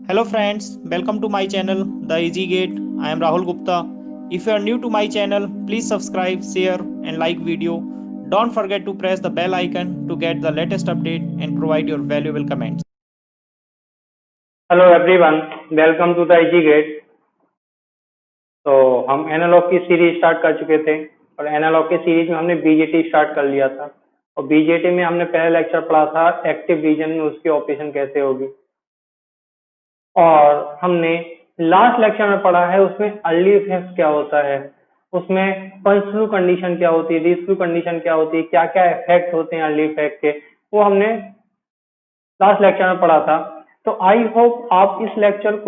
Hello friends, welcome to my channel The Easy Gate. I am Rahul Gupta. If you are new to my channel, please subscribe, share and like video. Don't forget to press the bell icon to get the latest update and provide your valuable comments. Hello everyone, welcome to the easy gate. तो हम analogue की series start कर चुके थे और analogue की series में हमने बीजेटी स्टार्ट कर लिया था और बीजेटी में हमने पहला लेक्चर पढ़ा था एक्टिव रीजन में उसकी ऑपरेशन कैसे होगी। और हमने लास्ट लेक्चर में पढ़ा है उसमें अर्ली इफेक्ट क्या होता है, उसमें पंच थ्रू कंडीशन क्या होती है, रीड थ्रू कंडीशन क्या होती है, क्या क्या इफेक्ट होते हैं अर्ली इफेक्ट के, वो हमने लास्ट लेक्चर में पढ़ा था। तो आई होप आप इन लेक्चर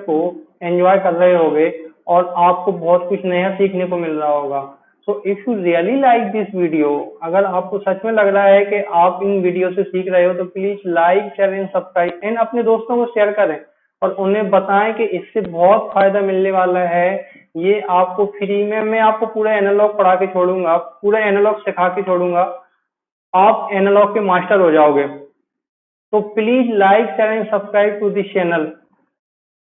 को एंजॉय कर रहे होगे और आपको बहुत कुछ नया सीखने को मिल रहा होगा। So if you really like this video, अगर आपको सच में लग रहा है कि आप इन वीडियो से सीख रहे हो तो please like share and subscribe and अपने दोस्तों को शेयर करें और उन्हें बताएं कि इससे बहुत फायदा मिलने वाला है। ये आपको फ्री में, मैं आपको पूरा एनालॉग पढ़ा के छोड़ूंगा, पूरा एनालॉग सिखा के छोड़ूंगा, आप एनालॉग के मास्टर हो जाओगे। तो please like share and subscribe to this channel.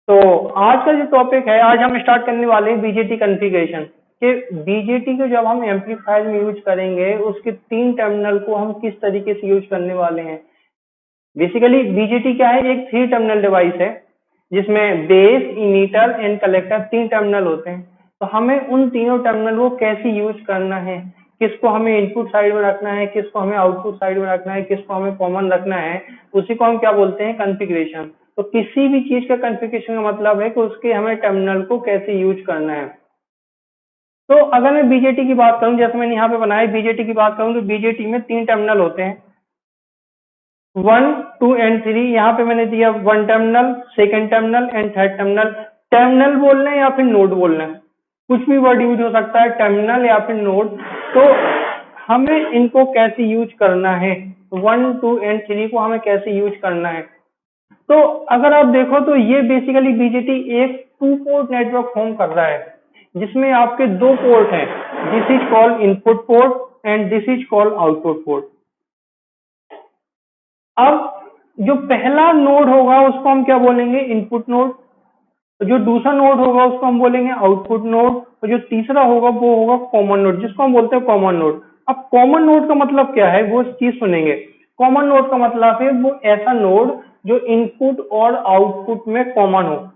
तो आज का जो टॉपिक है, आज हम स्टार्ट करने वाले हैं बीजेटी कॉन्फ़िगरेशन कि बीजेटी को जब हम एम्पलीफायर में यूज करेंगे उसके 3 टर्मिनल को हम किस तरीके से यूज करने वाले हैं। बेसिकली बीजेटी क्या है, एक 3 टर्मिनल डिवाइस है जिसमें base, emitter and collector 3 terminal होते हैं। तो हमें उन तीनों टर्मिनल को कैसे यूज करना है, किसको हमें इनपुट साइड में रखना है, किसको हमें आउटपुट साइड में रखना है, किसको हमें कॉमन रखना है, उसी को हम क्या बोलते हैं, कॉन्फ़िगरेशन। तो किसी भी चीज का कॉन्फ़िगरेशन का मतलब है कि उसके हमें टर्मिनल को कैसे यूज करना है। तो अगर मैं बीजेटी की बात करूं, जैसे मैंने यहाँ पे बनाया बीजेटी की बात करूं, तो बीजेटी में 3 टर्मिनल होते हैं, 1, 2 एंड 3। यहाँ पे मैंने दिया 1 terminal, second terminal and third terminal. Terminal बोलना है या फिर नोड बोलना है, कुछ भी वर्ड यूज हो सकता है, टर्मिनल या फिर नोड। तो हमें इनको कैसे यूज करना है, 1, 2 एंड 3 को हमें कैसे यूज करना है। तो अगर आप देखो तो ये बेसिकली बीजेटी एक 2 पोर्ट नेटवर्क फॉर्म कर रहा है जिसमें आपके 2 पोर्ट हैं, this is called input port and this is called output port. अब जो पहला नोड होगा उसको हम क्या बोलेंगे, इनपुट नोड। जो दूसरा नोड होगा उसको हम बोलेंगे आउटपुट नोड और जो तीसरा होगा वो होगा कॉमन नोड, जिसको हम बोलते हैं कॉमन नोड। अब कॉमन नोड का मतलब क्या है वो चीज सुनेंगे। कॉमन नोड का मतलब है वो ऐसा नोड जो इनपुट और आउटपुट में कॉमन हो।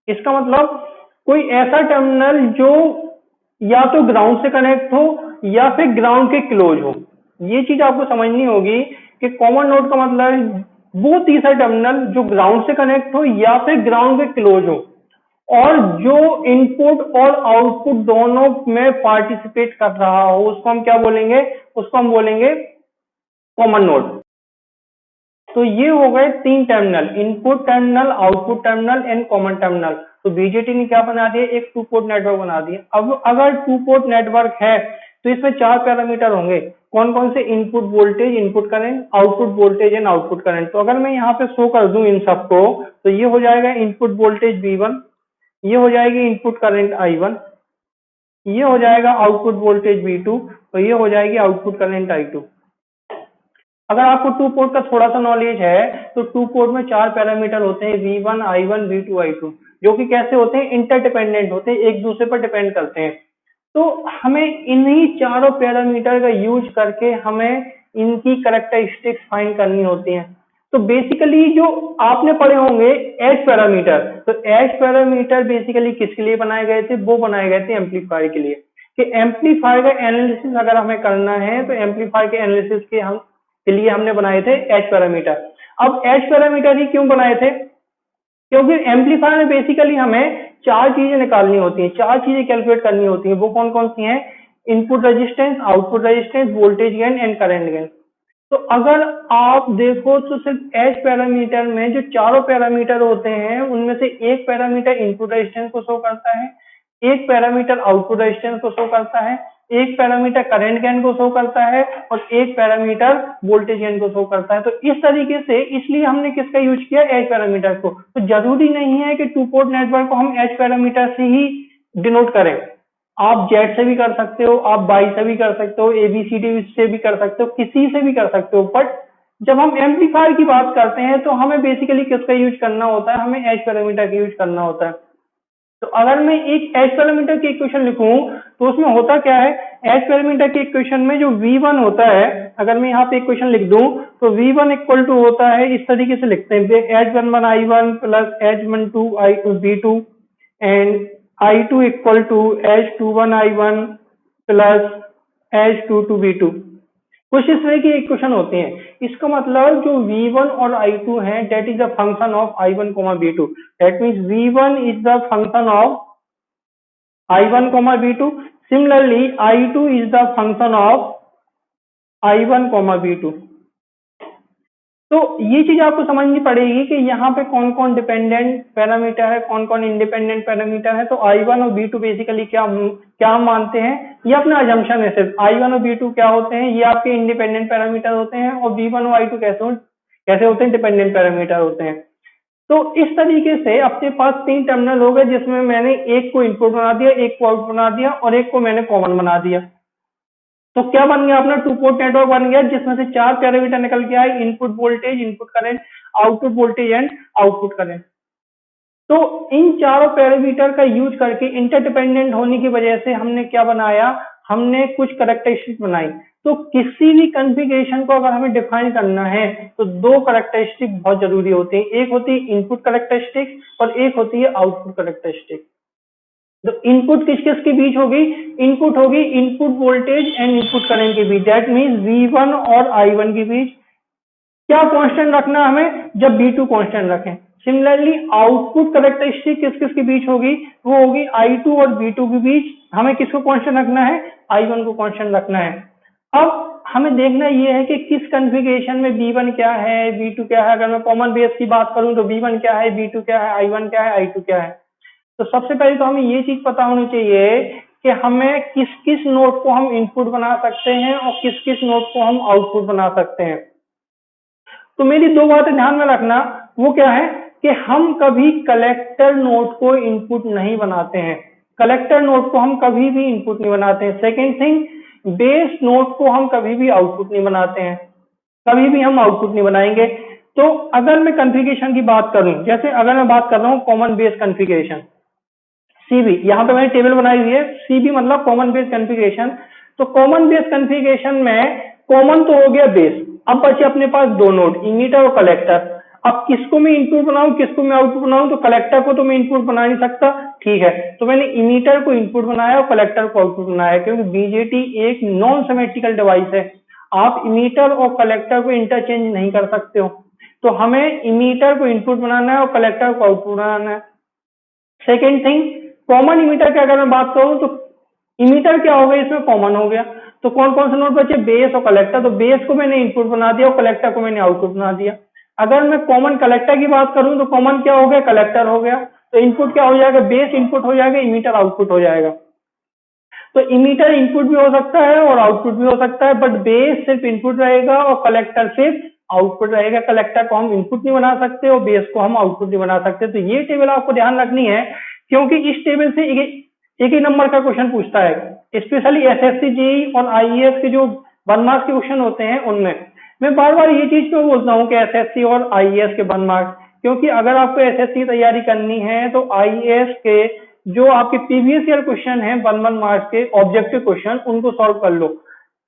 इसका मतलब कोई ऐसा टर्मिनल जो या तो ग्राउंड से कनेक्ट हो या फिर ग्राउंड के क्लोज हो। ये चीज आपको समझनी होगी कि कॉमन नोड का मतलब है वो तीसरा टर्मिनल जो ग्राउंड से कनेक्ट हो या फिर ग्राउंड के क्लोज हो और जो इनपुट और आउटपुट दोनों में पार्टिसिपेट कर रहा हो, उसको हम क्या बोलेंगे, उसको हम बोलेंगे कॉमन नोड। तो ये हो गए 3 terminal, input terminal, output terminal and common terminal. तो बीजेटी ने क्या बना दिया, एक 2 पोर्ट नेटवर्क बना दिया। अब अगर 2 पोर्ट नेटवर्क है तो इसमें 4 पैरामीटर होंगे, कौन कौन से, input voltage, input current, output voltage and output current. तो अगर मैं यहाँ पे शो कर दूं इन सबको तो ये हो जाएगा इनपुट वोल्टेज V1, ये हो जाएगी इनपुट करंट I1, ये हो जाएगा आउटपुट वोल्टेज V2 और ये हो जाएगी आउटपुट करंट I2। अगर आपको 2 पोर्ट का थोड़ा सा नॉलेज है तो 2 पोर्ट में 4 पैरामीटर होते हैं, V1, I1, V2, I2, जो कि कैसे होते हैं, इंटरडिपेंडेंट होते हैं, एक दूसरे पर डिपेंड करते हैं। तो हमें इन्हीं चारों पैरामीटर का यूज करके हमें इनकी कैरेक्टरिस्टिक्स फाइंड करनी होती हैं। तो बेसिकली जो आपने पढ़े होंगे एच पैरामीटर, तो एच पैरामीटर बेसिकली किसके लिए बनाए गए थे, वो बनाए गए थे एम्पलीफायर के लिए, कि एम्पलीफायर का एनालिसिस अगर हमें करना है तो एम्पलीफायर के एनालिसिस के लिए हमने बनाए थे एच पैरामीटर। अब एच पैरामीटर ही क्यों बनाए थे, क्योंकि एम्पलीफायर में बेसिकली हमें 4 चीजें निकालनी होती हैं, 4 चीजें कैलकुलेट करनी होती हैं। वो कौन कौन सी हैं, input resistance, output resistance, voltage gain and current gain. तो अगर आप देखो तो सिर्फ एच पैरामीटर में जो चारों पैरामीटर होते हैं उनमें से एक पैरामीटर इनपुट रेजिस्टेंस को शो करता है, एक पैरामीटर आउटपुट रेजिस्टेंस को शो करता है, एक पैरामीटर करंट गेन को शो करता है और एक पैरामीटर वोल्टेज गेन को शो करता है। तो इस तरीके से, इसलिए हमने किसका यूज किया, एच पैरामीटर को। तो जरूरी नहीं है कि 2 पोर्ट नेटवर्क को हम एच पैरामीटर से ही डिनोट करें, आप जेड से भी कर सकते हो, आप बाई से भी कर सकते हो, एबीसीडी से भी कर सकते हो, किसी से भी कर सकते हो, बट जब हम एम्पलीफायर की बात करते हैं तो हमें बेसिकली किसका यूज करना होता है, हमें एच पैरामीटर का यूज करना होता है। तो अगर मैं एक एच पैरामीटर की इक्वेशन लिखूं तो उसमें होता क्या है, एच पैरामीटर की इक्वेशन में जो V1 होता है, अगर मैं यहाँ पे इक्वेशन लिख दूं तो V1 इक्वल टू होता है, इस तरीके से लिखते हैं, H11 I1 plus H12 V2 and I2 equal to H21 I1 plus H22 V2। कुछ इस तरह की इक्वेशन होती हैं। इसका मतलब जो V1 और I2 है that is the function of I1 V2, that means V1 is the function of I1 V2, similarly I2 is the function of I1 V2। तो ये चीज आपको समझनी पड़ेगी कि यहाँ पे कौन कौन डिपेंडेंट पैरामीटर है, कौन कौन इंडिपेंडेंट पैरामीटर है। तो I1 और V2 बेसिकली क्या क्या हम मानते हैं, ये अपना अजम्पशन है सिर्फ। I1 और V2 क्या होते हैं, ये आपके इंडिपेंडेंट पैरामीटर होते हैं, और V1 और I2 कैसे होते हैं, डिपेंडेंट पैरामीटर होते हैं। तो इस तरीके से अपने पास तीन टर्मिनल हो गए, जिसमें मैंने एक को इनपुट बना दिया, एक को आउटपुट बना दिया, और एक को मैंने कॉमन बना दिया। तो क्या बन गया, अपना टू पोर्ट नेटवर्क बन गया, जिसमें से चार पैरामीटर निकल के आए, input voltage, input current, output voltage and output current. तो इन चारों पैरामीटर का यूज करके इंटरडिपेंडेंट होने की वजह से हमने क्या बनाया, हमने कुछ कैरेक्टरिस्टिक बनाई। तो किसी भी कॉन्फ़िगरेशन को अगर हमें डिफाइन करना है तो दो कैरेक्टरिस्टिक बहुत जरूरी होते हैं, एक होती है इनपुट कैरेक्टरिस्टिक और एक होती है आउटपुट कैरेक्टरिस्टिक। तो इनपुट किस किस के बीच होगी, इनपुट होगी input voltage and input current के बीच, दैट मीन्स V1 और I1 के बीच। क्या कांस्टेंट रखना हमें, जब V2 कांस्टेंट रखें। सिमिलरली आउटपुट कैरेक्टरिस्टिक किस किस के बीच होगी, वो होगी I2 और V2 के बीच। हमें किसको कांस्टेंट रखना है, I1 को कांस्टेंट रखना है। अब हमें देखना ये है कि किस कॉन्फ़िगरेशन में V1 क्या है, V2 क्या है। अगर मैं कॉमन बेस की बात करूं तो V1 क्या है, V2 क्या है, I1 क्या है, I2 क्या है। तो सबसे पहले तो हमें ये चीज पता होनी चाहिए कि हमें किस किस नोड को हम इनपुट बना सकते हैं और किस किस नोड को हम आउटपुट बना सकते हैं। तो मेरी दो बातें ध्यान में रखना, वो क्या है कि हम कभी कलेक्टर नोड को इनपुट नहीं बनाते हैं, कलेक्टर नोड को हम कभी भी इनपुट नहीं बनाते हैं। सेकेंड थिंग, बेस नोड को हम कभी भी आउटपुट नहीं बनाते हैं, कभी भी हम आउटपुट नहीं बनाएंगे। तो अगर मैं कॉन्फ़िगरेशन की बात करूं, जैसे अगर मैं बात कर रहा हूं कॉमन बेस कॉन्फ़िगरेशन, सीबी, यहाँ पे मैंने टेबल बनाई हुई है, सीबी मतलब कॉमन बेस कॉन्फ़िगरेशन। तो कॉमन बेस कॉन्फ़िगरेशन में कॉमन तो हो गया बेस, अब बचे अपने पास दो नोड, इमीटर और कलेक्टर। अब किसको मैं इनपुट बनाऊं, किसको मैं आउटपुट बनाऊं, तो कलेक्टर को तो मैं इनपुट बना नहीं सकता, ठीक है, तो मैंने इमीटर को इनपुट बनाया और कलेक्टर को आउटपुट बनाया, क्योंकि बीजेटी एक नॉन सिमेट्रिकल डिवाइस है, आप इमीटर और कलेक्टर को इंटरचेंज नहीं कर सकते हो। तो हमें इमीटर को इनपुट बनाना है और कलेक्टर को आउटपुट बनाना है। सेकेंड थिंग, कॉमन इमीटर की अगर मैं बात करूं तो इमीटर क्या हो गया, इसमें कॉमन हो गया। तो कौन कौन से नोड बचे, बेस और कलेक्टर। तो बेस को मैंने इनपुट बना दिया और कलेक्टर को मैंने आउटपुट बना दिया। अगर मैं कॉमन कलेक्टर की बात करूं तो कॉमन क्या हो गया, कलेक्टर हो गया। तो इनपुट क्या हो जाएगा, बेस इनपुट हो जाएगा, इमीटर आउटपुट हो जाएगा। तो इमीटर इनपुट भी हो सकता है और आउटपुट भी हो सकता है, बट बेस सिर्फ इनपुट रहेगा और कलेक्टर सिर्फ आउटपुट रहेगा। कलेक्टर को हम इनपुट नहीं बना सकते और बेस को हम आउटपुट नहीं बना सकते। तो ये टेबल आपको ध्यान रखनी है, क्योंकि इस टेबल से एक ही नंबर का क्वेश्चन पूछता है, स्पेशली एसएससी जेईई और आईएएस के जो 1 मार्क्स के क्वेश्चन होते हैं उनमें। मैं बार बार ये चीज क्यों बोलता हूँ कि एसएससी और आईएएस के 1 मार्क्स, क्योंकि अगर आपको एसएससी की तैयारी करनी है तो आईएएस के जो आपके प्रीवियस ईयर क्वेश्चन है 1 मार्क्स के ऑब्जेक्टिव क्वेश्चन, उनको सॉल्व कर लो।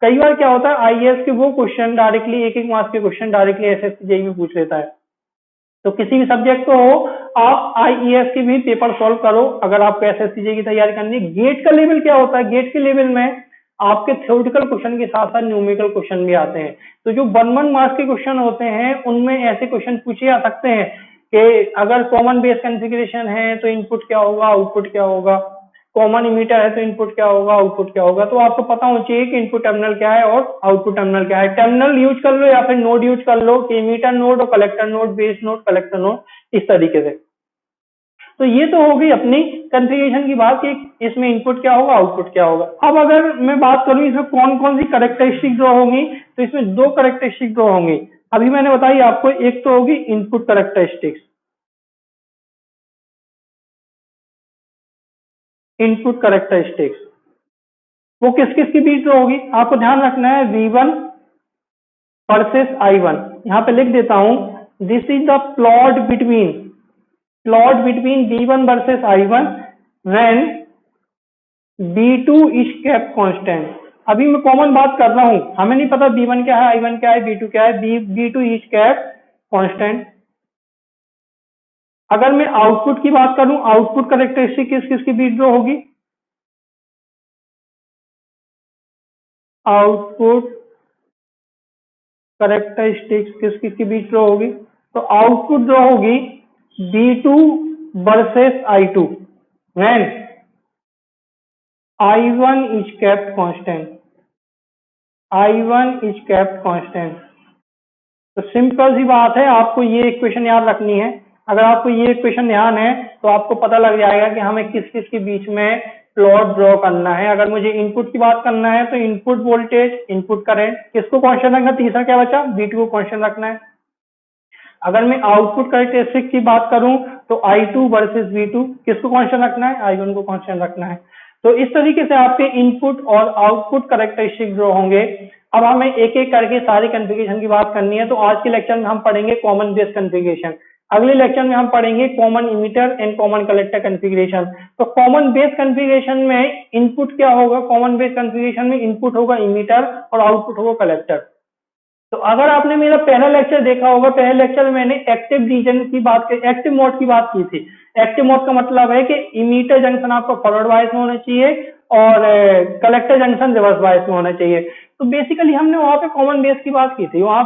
कई बार क्या होता है, आईएएस के वो क्वेश्चन डायरेक्टली 1-1 मार्क्स के क्वेश्चन डायरेक्टली एसएससी जेईई में पूछ लेता है। तो किसी भी सब्जेक्ट को हो, आप आईईएस के भी पेपर सॉल्व करो अगर आपको एसएससी जेईई की तैयारी करनी है। गेट का लेवल क्या होता है, गेट के लेवल में आपके थ्योरेटिकल क्वेश्चन के साथ साथ न्यूमेरिकल क्वेश्चन भी आते हैं। तो जो 1 मार्क्स के क्वेश्चन होते हैं उनमें ऐसे क्वेश्चन पूछे जा सकते हैं कि अगर कॉमन बेस कॉन्फ़िगरेशन है तो इनपुट क्या होगा, आउटपुट क्या होगा, कॉमन इमीटर है तो इनपुट क्या होगा, आउटपुट क्या होगा। तो आपको पता होना चाहिए कि इनपुट टर्मिनल क्या है और आउटपुट टर्मिनल क्या है। टर्मिनल यूज कर लो या फिर नोड यूज कर लो, कि इमीटर नोड और collector node, base node, collector node, इस तरीके से। तो ये तो हो गई अपनी कॉन्फ़िगरेशन की बात कि इसमें इनपुट क्या होगा, आउटपुट क्या होगा। अब अगर मैं बात करूं इसमें कौन कौन सी कैरेक्टरिस्टिक ड्रॉ होंगी, तो इसमें दो कैरेक्टरिस्टिक ड्रॉ होंगी। अभी मैंने बताई आपको, एक तो होगी इनपुट कैरेक्टरिस्टिक्स, इनपुट कैरेक्टरिस्टिक्स वो किस किस के बीच ड्रॉ होगी, आपको ध्यान रखना है V1 वर्सेस I1। यहाँ पे लिख देता हूं, this is the plot between V1 versus I1 when B2 is kept constant. अभी मैं कॉमन बात कर रहा हूं, हमें नहीं पता B1 क्या है, I1 क्या है, B2 क्या है, B2 इज केप्ट कांस्टेंट। अगर मैं आउटपुट की बात करूं, आउटपुट कैरेक्टरिस्टिक किस किस के बीच ड्रॉ होगी, आउटपुट कैरेक्टरिस्टिक्स किस किस के बीच ड्रॉ होगी, तो आउटपुट ड्रॉ होगी B2 versus I2 when I1 is kept constant, I1 is kept constant। तो सिंपल सी बात है, आपको ये इक्वेशन याद रखनी है। अगर आपको ये इक्वेशन ध्यान है तो आपको पता लग जाएगा कि हमें किस किस के बीच में प्लॉट ड्रॉ करना है। अगर मुझे इनपुट की बात करना है तो इनपुट वोल्टेज, इनपुट करंट, किसको कांस्टेंट रखना, तीसरा क्या बचा, V2 को कांस्टेंट रखना है। अगर मैं आउटपुट कैरेक्टरिस्टिक की बात करूं तो I2 वर्सेस V2, किसको कांस्टेंट रखना है, I1 को कांस्टेंट रखना है। तो इस तरीके से आपके इनपुट और आउटपुट कैरेक्टरिस्टिक जो होंगे। अब हमें एक एक करके सारी कॉन्फ़िगरेशन की बात करनी है। तो आज के लेक्चर में हम पढ़ेंगे कॉमन बेस कॉन्फ़िगरेशन, अगले लेक्चर में हम पढ़ेंगे common emitter and common collector configuration. तो कॉमन बेस कॉन्फ़िगरेशन में इनपुट क्या होगा, कॉमन बेस कॉन्फ़िगरेशन में इनपुट होगा इमीटर और आउटपुट होगा कलेक्टर। तो अगर आपने मेरा पहला लेक्चर देखा होगा, पहले लेक्चर में मैंने एक्टिव रीजन की बात की, एक्टिव मोड की बात की थी। एक्टिव मोड का मतलब है कि इमीटर जंक्शन आपका फॉरवर्ड बायस में होना चाहिए और कलेक्टर जंक्शन रिवर्स बायस में होना चाहिए। तो बेसिकली हमने वहां पे कॉमन बेस की बात की थी। वहां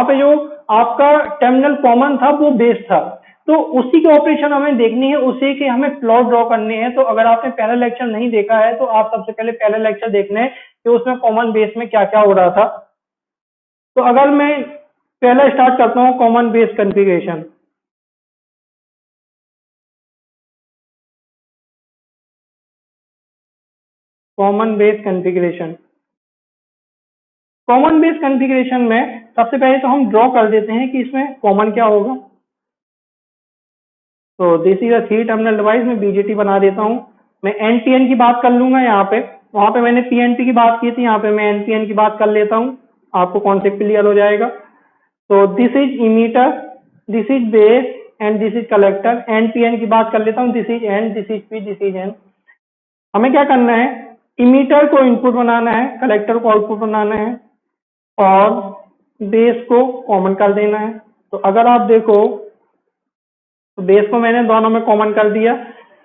पे जो आपका टर्मिनल कॉमन था वो बेस था। तो उसी के ऑपरेशन हमें देखनी है, उसी के हमें प्लॉट ड्रॉ करने हैं। तो अगर आपने पहला लेक्चर नहीं देखा है तो आप सबसे पहले पहला लेक्चर देख लें कि उसमें कॉमन बेस में क्या क्या हो रहा था। तो अगर मैं पहला स्टार्ट करता हूं common base configuration. Common base configuration, common base configuration में सबसे पहले तो हम ड्रॉ कर देते हैं कि इसमें कॉमन क्या होगा। तो this is a 3 terminal device, मैं बीजेटी बना देता हूं। मैं एनपीएन की बात कर लूंगा यहाँ पे, वहां पे मैंने पीएनपी की बात की थी, यहाँ पे मैं एनपीएन की बात कर लेता हूँ, आपको कॉन्सेप्ट क्लियर हो जाएगा। तो this is emitter, this is base and this is collector. NPN की बात कर लेता हूँ, this is an, this is P, this is an. हमें क्या करना है, इमीटर को इनपुट बनाना है, कलेक्टर को आउटपुट बनाना है और बेस को कॉमन कर देना है। तो अगर आप देखो तो बेस को मैंने दोनों में कॉमन कर दिया।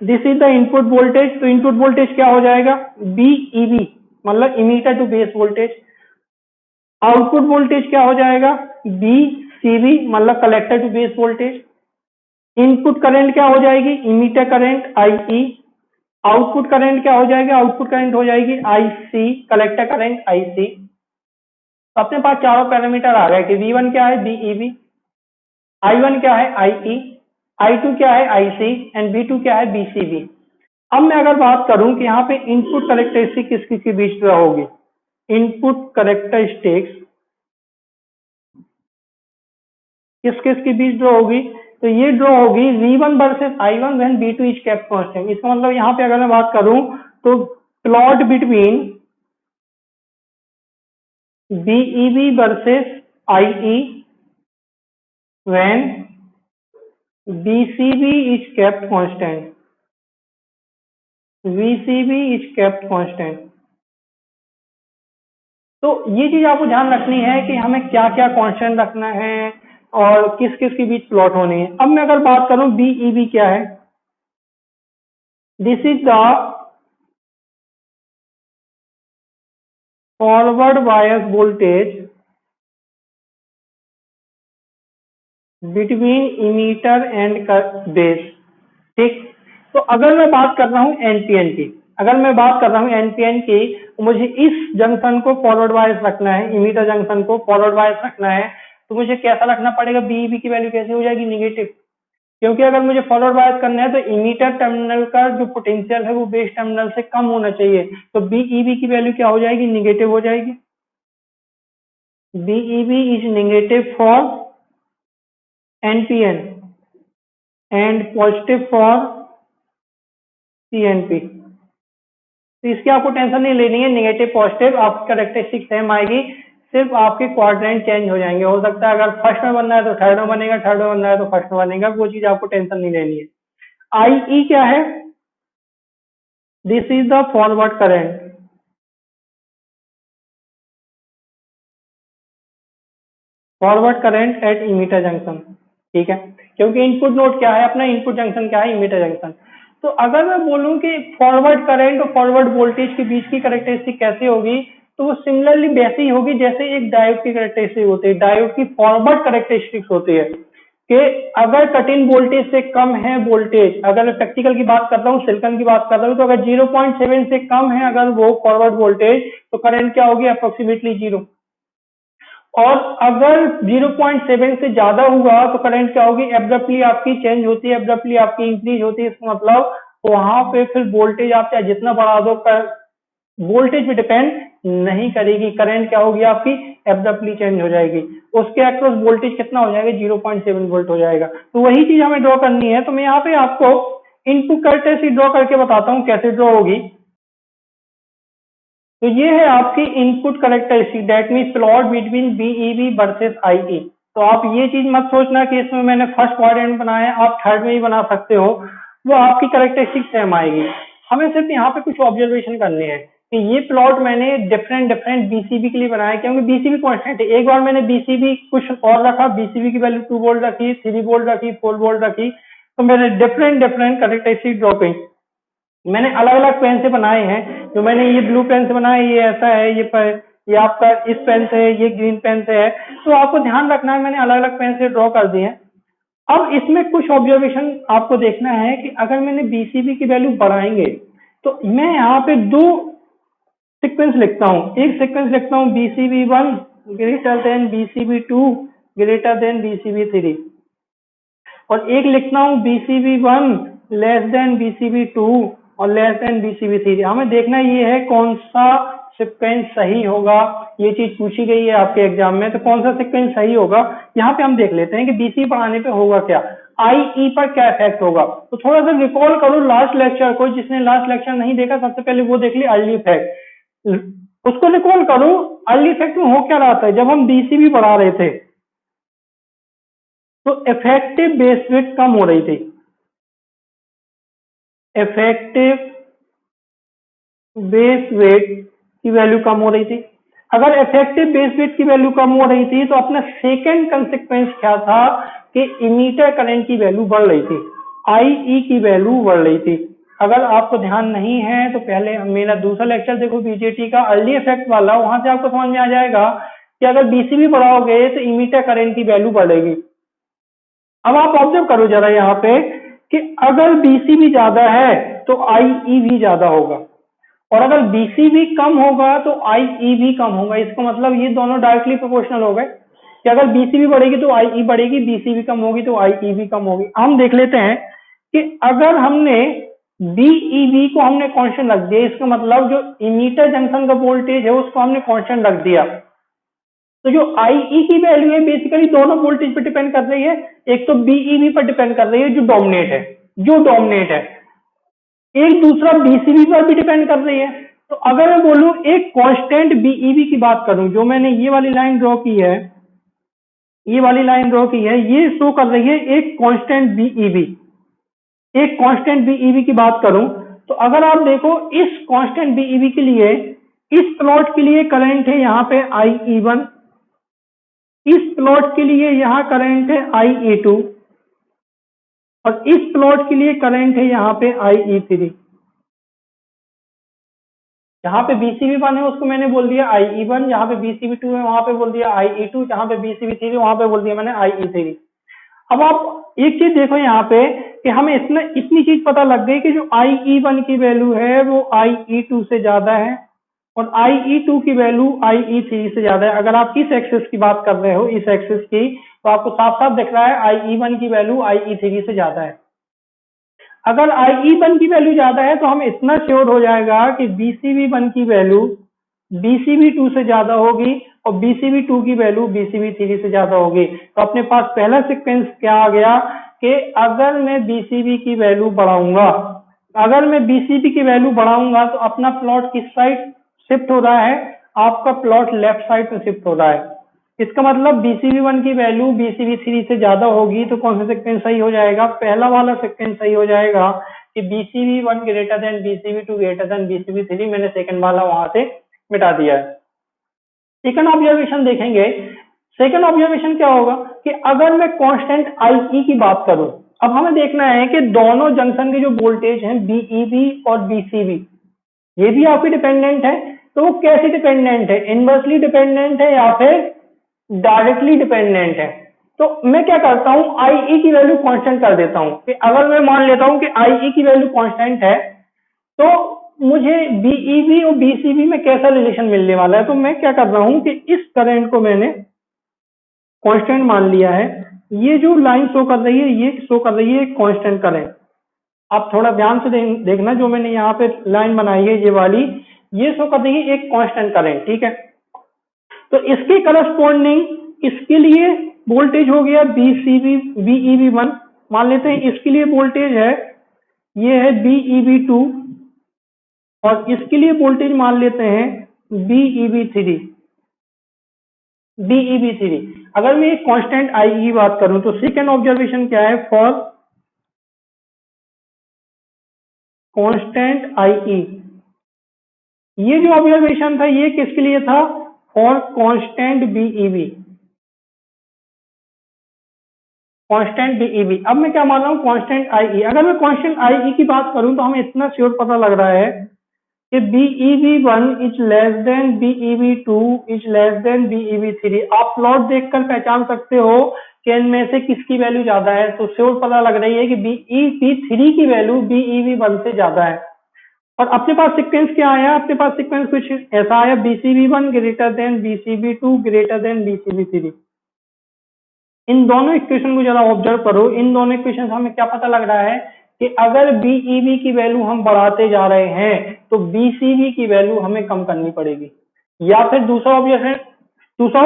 This is the input voltage, तो इनपुट वोल्टेज क्या हो जाएगा, बीईबी, मतलब emitter to base voltage. Output voltage क्या हो जाएगा, बीसीबी, मतलब collector to base voltage. Input current क्या हो जाएगी, emitter current IE. Output current क्या हो जाएगा, आउटपुट करंट हो जाएगी आईसी, कलेक्टर करंट आईसी। तो अपने पास चारों पैरामीटर आ गए कि V1 क्या है, बीईबी, I1 क्या है, आईई, I2 क्या है, आईसी एंड V2 क्या है, बीसीबी। अब मैं अगर बात करूं कि यहाँ पे इनपुट कैरेक्टरिस्टिक किस किस के बीच ड्रॉ होगी, इनपुट कैरेक्टरिस्टिक्स किस किस के बीच ड्रॉ होगी, तो ये ड्रॉ होगी V1 versus I1 when B2 is kept constant. इसका मतलब यहाँ पे अगर मैं बात करूं तो plot between VBE versus IE when VCB is kept constant, VCB is kept constant. तो ये चीज आपको ध्यान रखनी है कि हमें क्या क्या कांस्टेंट रखना है और किस किस के बीच प्लॉट होनी है। अब मैं अगर बात करूं बीईबी क्या है, this is the forward bias voltage between emitter and base. ठीक, तो अगर मैं बात कर रहा हूं एनपीएन की, अगर मैं बात कर रहा हूं एनपीएन की, तो मुझे इस जंक्शन को फॉरवर्ड बायस रखना है, इमीटर जंक्शन को फॉरवर्ड बायस रखना है। तो मुझे कैसा रखना पड़ेगा, बीईबी की वैल्यू कैसे हो जाएगी, निगेटिव। क्योंकि अगर मुझे फॉरवर्ड बायस करना है तो इमीटर टर्मिनल का जो पोटेंशियल है वो बेस टर्मिनल से कम होना चाहिए। तो बीईबी की वैल्यू क्या हो जाएगी, निगेटिव हो जाएगी। VBE is negative for NPN and positive for PNP. तो इसकी आपको टेंशन नहीं लेनी है, निगेटिव पॉजिटिव आपकी कैरेक्टरिस्टिक सेम आएगी। सिर्फ आपके क्वाड्रेंट चेंज हो जाएंगे। हो सकता है अगर फर्स्ट में बनना है तो थर्ड में बनेगा, थर्ड में बनना है तो फर्स्ट में बनेगा, वो चीज आपको टेंशन नहीं लेनी है। आई क्या है? This is the forward current. Forward current eight emitter junction, ठीक है, क्योंकि इनपुट नोड क्या है अपना, इनपुट जंक्शन क्या है, इमीटर जंक्शन। तो अगर मैं बोलूं कि फॉरवर्ड करंट और फॉरवर्ड वोल्टेज के बीच की कैरेक्टरिस्टिक कैसे होगी, तो वो सिमिलरली वैसी ही होगी जैसे एक डायोड की कैरेक्टरिस्टिक होती है। डायोड की फॉरवर्ड कैरेक्टरिस्टिक्स होती है कि अगर कट इन वोल्टेज से कम है वोल्टेज, अगर मैं प्रैक्टिकल की बात करता हूँ, सिलिकॉन की बात कर रहा हूँ, तो अगर 0.7 से कम है अगर वो फॉरवर्ड वोल्टेज, तो करंट क्या होगी, अप्रोक्सीमेटली 0। और अगर 0.7 से ज्यादा हुआ तो करंट क्या होगी, एब्रप्टली आपकी चेंज होती है, एब्रप्टली आपकी इंक्रीज होती है। इसका मतलब वहां पे फिर वोल्टेज आप चाहे जितना बढ़ा दो, वोल्टेज पे डिपेंड नहीं करेगी, करंट क्या होगी आपकी, एब्रप्टली चेंज हो जाएगी। उसके अक्रॉस वोल्टेज कितना हो जाएगा, 0.7 वोल्ट हो जाएगा। तो वही चीज हमें ड्रॉ करनी है। तो मैं यहाँ पे आपको इनपुट कैरेक्टरिस्टिक ड्रॉ करके बताता हूँ कैसे ड्रॉ होगी। तो ये है आपकी input characteristic, that means plot between VBE versus IE. तो आप ये चीज मत सोचना कि इसमें मैंने फर्स्ट क्वाड्रेंट बनाया है, आप थर्ड में ही बना सकते हो, वो आपकी कैरेक्टरिस्टिक सेम आएगी। हमें सिर्फ यहाँ पे कुछ ऑब्जर्वेशन करने हैं कि ये प्लॉट मैंने डिफरेंट डिफरेंट बीसीबी के लिए बनाया, क्योंकि बीसीबी कॉन्स्टेंट है। एक बार मैंने बीसीबी कुछ और रखा, बीसीबी की वैल्यू 2 वोल्ट रखी, 3 वोल्ट रखी, 4 वोल्ट रखी, तो मैंने डिफरेंट डिफरेंट कैरेक्टरिस्टिक ड्रॉ की। मैंने अलग अलग पेन से बनाए हैं, जो मैंने ये ब्लू पेन से बनाया, ये ऐसा है, ये आपका इस पेन से है, ये ग्रीन पेन से है। तो आपको ध्यान रखना है मैंने अलग अलग पेन से ड्रॉ कर दिए हैं। अब इसमें कुछ ऑब्जर्वेशन आपको देखना है कि अगर मैंने बीसीबी की वैल्यू बढ़ाएंगे, तो मैं यहाँ पे दो सीक्वेंस लिखता हूँ। एक सीक्वेंस लिखता हूँ BCB1 greater than BCB2 greater than BCB3, और एक लिखता हूँ BCB1 लेस देन BCB2 और लेस देन BCB3। हमें देखना ये है कौन सा सीक्वेंस सही होगा। ये चीज पूछी गई है आपके एग्जाम में, तो कौन सा सीक्वेंस सही होगा। यहाँ पे हम देख लेते हैं कि BC बढ़ाने पे होगा क्या, IE पर क्या इफेक्ट होगा। तो थोड़ा सा रिकॉल करो लास्ट लेक्चर को, जिसने लास्ट लेक्चर नहीं देखा सबसे पहले वो देख लिया अर्ली इफेक्ट। उसको रिकॉल करो, अर्ली इफेक्ट में हो क्या रहा था जब हम BCB बढ़ा रहे थे, तो इफेक्टिव बेस विड्थ कम हो रही थी। इफेक्टिव बेस विड्थ की वैल्यू कम हो रही थी। अगर इफेक्टिव बेस विड्थ की वैल्यू कम हो रही थी तो अपना सेकंड कंसेक्वेंस क्या था कि इमीटर करंट की वैल्यू बढ़ रही थी, IE की वैल्यू बढ़ रही थी। अगर आपको ध्यान नहीं है तो पहले मेरा दूसरा लेक्चर देखो बीजेटी का अर्ली इफेक्ट वाला, वहां से आपको समझ में आ जाएगा कि अगर बीसीबी बढ़ाओगे तो इमीटर करंट की वैल्यू बढ़ेगी। अब आप ऑब्जर्व करो जरा यहाँ पे कि अगर बीसीबी ज्यादा है तो IE भी ज्यादा होगा, और अगर बीसीबी कम होगा तो IE भी कम होगा। इसका मतलब ये दोनों डायरेक्टली प्रोपोर्शनल हो गए कि अगर बीसीबी बढ़ेगी तो IE बढ़ेगी, बीसीबी कम होगी तो IE भी कम होगी। हम देख लेते हैं कि अगर हमने बीईबी को हमने कांस्टेंट रख दिया, इसका मतलब जो इमीटर जंक्शन का वोल्टेज है उसको हमने कांस्टेंट रख दिया, तो जो IE की वैल्यू है बेसिकली दोनों वोल्टेज पर डिपेंड कर रही है। एक तो बीईबी पर डिपेंड कर रही है जो डोमिनेट है, एक दूसरा बीसीबी पर भी डिपेंड कर रही है। तो अगर मैं बोलूं एक कांस्टेंट बीईबी की बात करूं, जो मैंने ये वाली लाइन ड्रॉ की है, ये शो कर रही है एक कांस्टेंट बीईबी। एक कांस्टेंट बीईबी की बात करूं तो अगर आप देखो इस कांस्टेंट बीईबी के लिए, इस प्लॉट के लिए करंट है यहाँ पे IE1, इस प्लॉट के लिए यहाँ करंट है IE2, और इस प्लॉट के लिए करंट है यहाँ पे IE3। जहां पे BCB1 है उसको मैंने बोल दिया IE1, जहां पे BCB2 है वहां पे बोल दिया IE2, जहां पे BCB3 है वहां पे बोल दिया मैंने IE3। अब आप एक चीज देखो यहाँ पे कि हमें इतनी चीज पता लग गई कि जो IE1 की वैल्यू है वो IE2 से ज्यादा है, और IE2 की वैल्यू IE3 से ज्यादा है। अगर आप इस एक्सिस की बात कर रहे हो, इस एक्सिस की, तो आपको साफ साफ दिख रहा है IE1 की वैल्यू IE3 से ज्यादा है। अगर IE1 की वैल्यू ज्यादा है तो हम इतना श्योर हो जाएगा कि BCB1 की वैल्यू BCB2 से ज्यादा होगी, और BCB2 की वैल्यू BCB3 से ज्यादा होगी। तो अपने पास पहला सीक्वेंस क्या आ गया कि अगर मैं BCB की वैल्यू बढ़ाऊंगा, तो अपना प्लॉट किस साइड शिफ्ट हो रहा है, आपका प्लॉट लेफ्ट साइड में शिफ्ट हो रहा है। इसका मतलब BCB1 की वैल्यू BCB3 से ज्यादा होगी तो कौन सा सीक्वेंस सही हो जाएगा? पहला वाला सीक्वेंस सही हो जाएगा कि BCB1 greater than BCB2 greater than BCB3। मैंने सेकंड वाला वहां से मिटा दिया है। सेकंड ऑब्जर्वेशन देखेंगे। सेकंड ऑब्जर्वेशन क्या होगा कि अगर मैं कांस्टेंट IE की बात करूं, अब हमें देखना है कि दोनों जंक्शन के जो वोल्टेज हैं BEB और BCB, ये भी आपकी डिपेंडेंट है। तो वो कैसे डिपेंडेंट है? इनवर्सली डिपेंडेंट है या फिर डायरेक्टली डिपेंडेंट है? तो मैं क्या करता हूं, IE की वैल्यू कांस्टेंट कर देता हूं कि अगर मैं मान लेता हूं कि IE की वैल्यू कांस्टेंट है तो मुझे BEB और BCB में कैसा रिलेशन मिलने वाला है? तो मैं क्या कर रहा हूं कि इस करंट को मैंने कांस्टेंट मान लिया है। ये जो लाइन शो कर रही है ये शो कर रही है कांस्टेंट करंट। आप थोड़ा ध्यान से देखना, जो मैंने यहाँ पे लाइन बनाई है ये वाली, ये शो कर रही है एक कांस्टेंट करंट, ठीक है। तो इसके करस्पॉन्डिंग इसके लिए वोल्टेज हो गया BEB1, मान लेते हैं। इसके लिए वोल्टेज है, ये है BEB2, और इसके लिए वोल्टेज मान लेते हैं BEB3। अगर मैं एक कांस्टेंट I की बात करूं तो सेकंड ऑब्जर्वेशन क्या है? फॉर कांस्टेंट IE, ये जो ऑब्जर्वेशन था ये किसके लिए था? For constant BEB। Constant BEB। अब मैं क्या मान रहा हूं? Constant IE। अगर मैं कांस्टेंट IE की बात करूं तो हमें इतना श्योर पता लग रहा है कि BEB1 is less than BEB2 is less than BEB3। आप प्लॉट देखकर पहचान सकते हो कि इनमें से किसकी वैल्यू ज्यादा है। तो श्योर पता लग रही है कि BEB3 की वैल्यू BEB1 से ज्यादा है। और अपने पास सीक्वेंस क्या आया? अपने पास सीक्वेंस कुछ ऐसा आया, BCB1 greater than BCB2 greater than BCB3। इन दोनों इक्वेशन को जरा ऑब्जर्व करो। इन दोनों इक्वेशन से हमें क्या पता लग रहा है कि अगर BEB की वैल्यू हम बढ़ाते जा रहे हैं तो BCB की वैल्यू हमें कम करनी पड़ेगी। या फिर दूसरा ऑब्जर्वेशन, दूसरा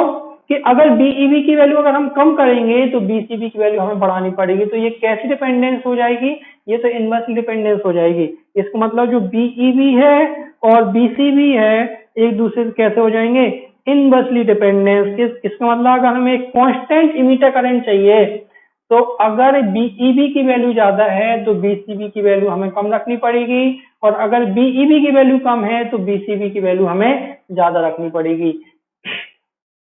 कि अगर BEB की वैल्यू अगर हम कम करेंगे तो BCB की वैल्यू हमें बढ़ानी पड़ेगी। तो ये कैसी डिपेंडेंस हो जाएगी? ये तो इनवर्स डिपेंडेंस हो जाएगी। इसका मतलब जो BEB है और BCB है एक दूसरे से कैसे हो जाएंगे? Inversely dependence. इसका मतलब अगर हमें एक कांस्टेंट इमीटर करंट चाहिए तो अगर BEB की वैल्यू ज्यादा है तो BCB की वैल्यू हमें कम रखनी पड़ेगी, और अगर BEB की वैल्यू कम है तो BCB की वैल्यू हमें ज्यादा रखनी पड़ेगी।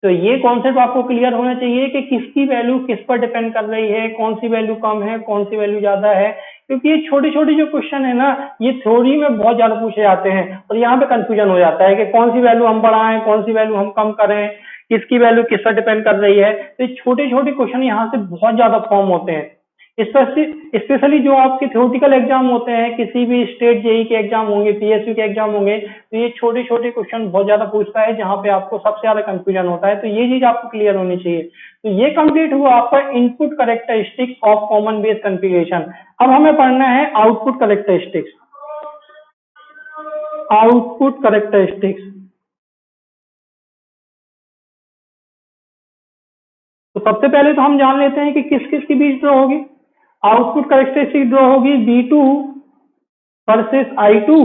तो ये कॉन्सेप्ट आपको क्लियर होना चाहिए कि किसकी वैल्यू किस पर डिपेंड कर रही है, कौन सी वैल्यू कम है, कौन सी वैल्यू ज्यादा है। क्योंकि ये छोटे छोटे जो क्वेश्चन है ना, ये थ्योरी में बहुत ज्यादा पूछे जाते हैं और यहाँ पे कंफ्यूजन हो जाता है कि कौन सी वैल्यू हम बढ़ाएं, कौन सी वैल्यू हम कम करें, किसकी वैल्यू किस पर डिपेंड कर रही है। तो ये छोटे छोटे क्वेश्चन यहाँ से बहुत ज्यादा फॉर्म होते हैं। स्पेशली जो आपके थ्योरेटिकल एग्जाम होते हैं, किसी भी स्टेट जेई के एग्जाम होंगे, PSU के एग्जाम होंगे, तो ये छोटे छोटे क्वेश्चन बहुत ज्यादा पूछता है जहां पे आपको सबसे ज्यादा कंफ्यूजन होता है। तो ये चीज आपको क्लियर होनी चाहिए। तो ये कंप्लीट हुआ आपका input characteristics of common base configuration. अब हमें पढ़ना है आउटपुट कैरेक्टरिस्टिक्स। आउटपुट कैरेक्टरिस्टिक्स, तो सबसे पहले तो हम जान लेते हैं कि किस किस के बीच ड्रॉ होगी। आउटपुट कैरेक्टरिस्टिक ड्रॉ होगी V2 वर्सेस I2